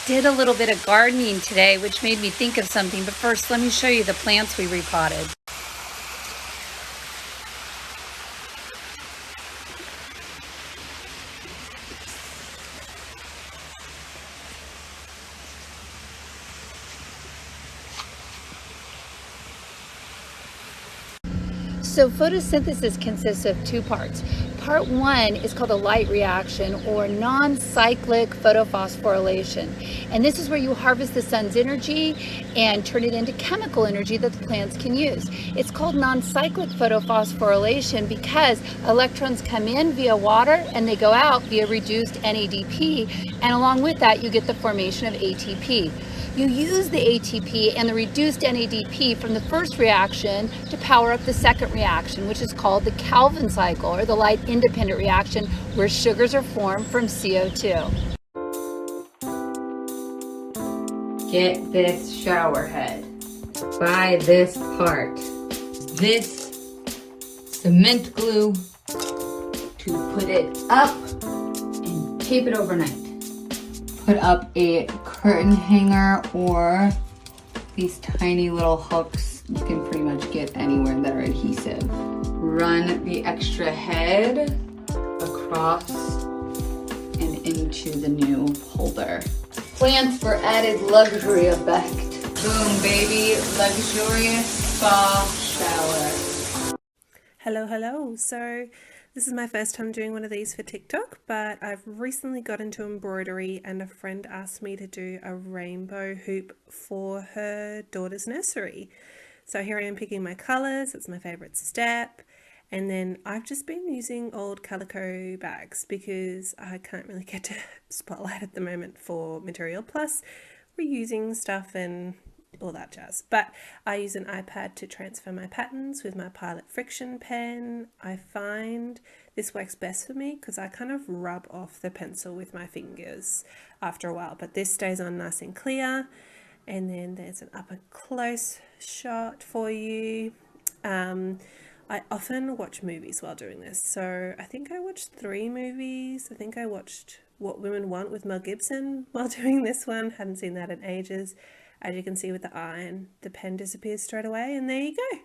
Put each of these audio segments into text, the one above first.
did a little bit of gardening today, which made me think of something, but first let me show you the plants we repotted. So photosynthesis consists of two parts. Part one is called a light reaction or non-cyclic photophosphorylation. And this is where you harvest the sun's energy and turn it into chemical energy that the plants can use. It's called non-cyclic photophosphorylation because electrons come in via water and they go out via reduced NADP, and along with that you get the formation of ATP. You use the ATP and the reduced NADP from the first reaction to power up the second reaction, which is called the Calvin cycle, or the light independent reaction, where sugars are formed from CO2. Get this shower head. Buy this part. This cement glue to put it up and tape it overnight. Put up a curtain hanger or these tiny little hooks you can pretty much get anywhere that are adhesive. Run the extra head across and into the new holder. Plants for added luxury effect. Boom, baby, luxurious spa shower. Hello. So this is my first time doing one of these for TikTok, but I've recently got into embroidery and a friend asked me to do a rainbow hoop for her daughter's nursery. So here I am picking my colors. It's my favorite step. And then I've just been using old calico bags because I can't really get to Spotlight at the moment for material. Plus we're using stuff and all that jazz. But I use an iPad to transfer my patterns with my Pilot friction pen. I find this works best for me because I kind of rub off the pencil with my fingers after a while, but this stays on nice and clear. And then there's an up and close shot for you. I often watch movies while doing this. So I think I watched 3 movies. I think I watched What Women Want with Mel Gibson while doing this one. Hadn't seen that in ages. As you can see with the iron, the pen disappears straight away, and there you go.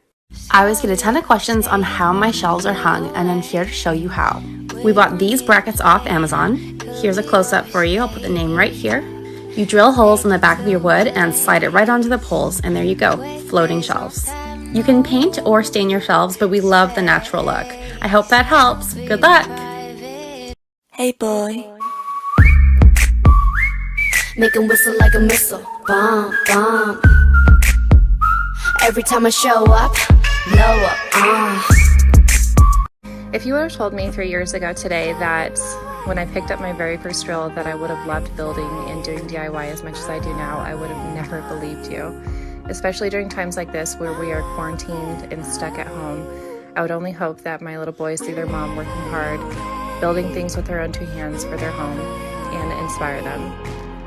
I always get a ton of questions on how my shelves are hung, and I'm here to show you how. We bought these brackets off Amazon. Here's a close-up for you. I'll put the name right here. You drill holes in the back of your wood and slide it right onto the poles, and there you go, floating shelves. You can paint or stain your shelves, but we love the natural look. I hope that helps. Good luck! Hey boy, make him whistle like a missile. Bomb, bomb. Every time I show up, blow up. If you would have told me 3 years ago today that when I picked up my very first drill that I would have loved building and doing DIY as much as I do now, I would have never believed you. Especially during times like this where we are quarantined and stuck at home, I would only hope that my little boys see their mom working hard, building things with their own 2 hands for their home, and inspire them.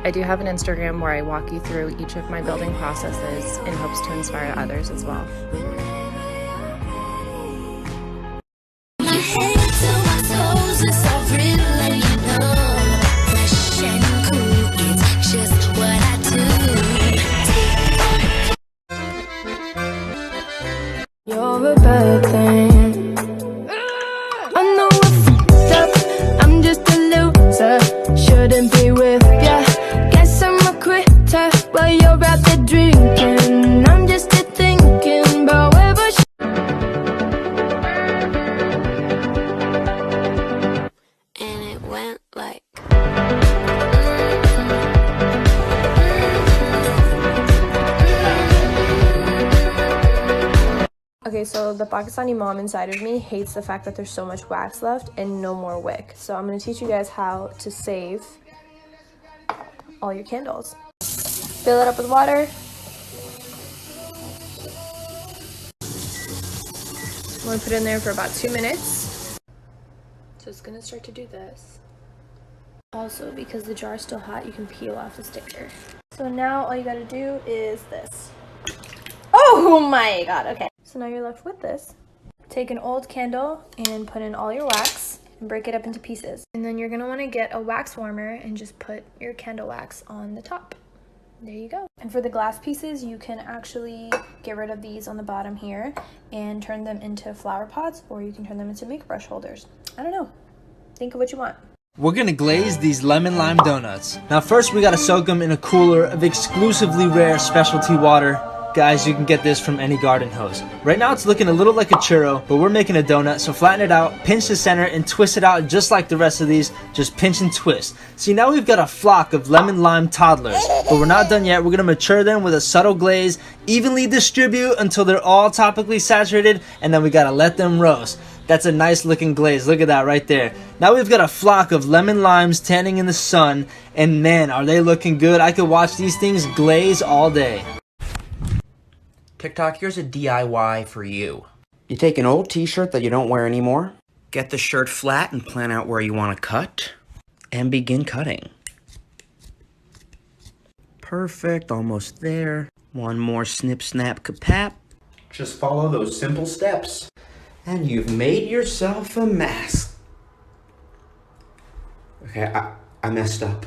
I do have an Instagram where I walk you through each of my building processes in hopes to inspire others as well. You're a bad thing. I know I fucked up. I'm just a loser. Shouldn't be with ya. Guess I'm a quitter while you're out there drinking. I'm just here thinking about where I and it went like. Okay, so the Pakistani mom inside of me hates the fact that there's so much wax left and no more wick. So I'm going to teach you guys how to save all your candles. Fill it up with water. I'm going to put it in there for about 2 minutes. So it's going to start to do this. Also, because the jar is still hot, you can peel off the sticker. So now all you got to do is this. Oh my god, okay. So now you're left with this. Take an old candle and put in all your wax. and break it up into pieces. And then you're gonna wanna get a wax warmer and just put your candle wax on the top. There you go. And for the glass pieces, you can actually get rid of these on the bottom here and turn them into flower pots, or you can turn them into make brush holders. I don't know. Think of what you want. We're gonna glaze these lemon lime donuts. Now first we gotta soak them in a cooler of exclusively rare specialty water. Guys, you can get this from any garden hose. Right now it's looking a little like a churro, but we're making a donut, so flatten it out, pinch the center, and twist it out just like the rest of these. Just pinch and twist. See, now we've got a flock of lemon lime toddlers, but we're not done yet. We're gonna mature them with a subtle glaze, evenly distribute until they're all topically saturated, and then we gotta let them roast. That's a nice looking glaze. Look at that right there. Now we've got a flock of lemon limes tanning in the sun, and man, are they looking good. I could watch these things glaze all day. TikTok, here's a DIY for you. You take an old t-shirt that you don't wear anymore, get the shirt flat and plan out where you want to cut, and begin cutting. Perfect, almost there. One more snip, snap, kapap. Just follow those simple steps, and you've made yourself a mask. Okay, I messed up.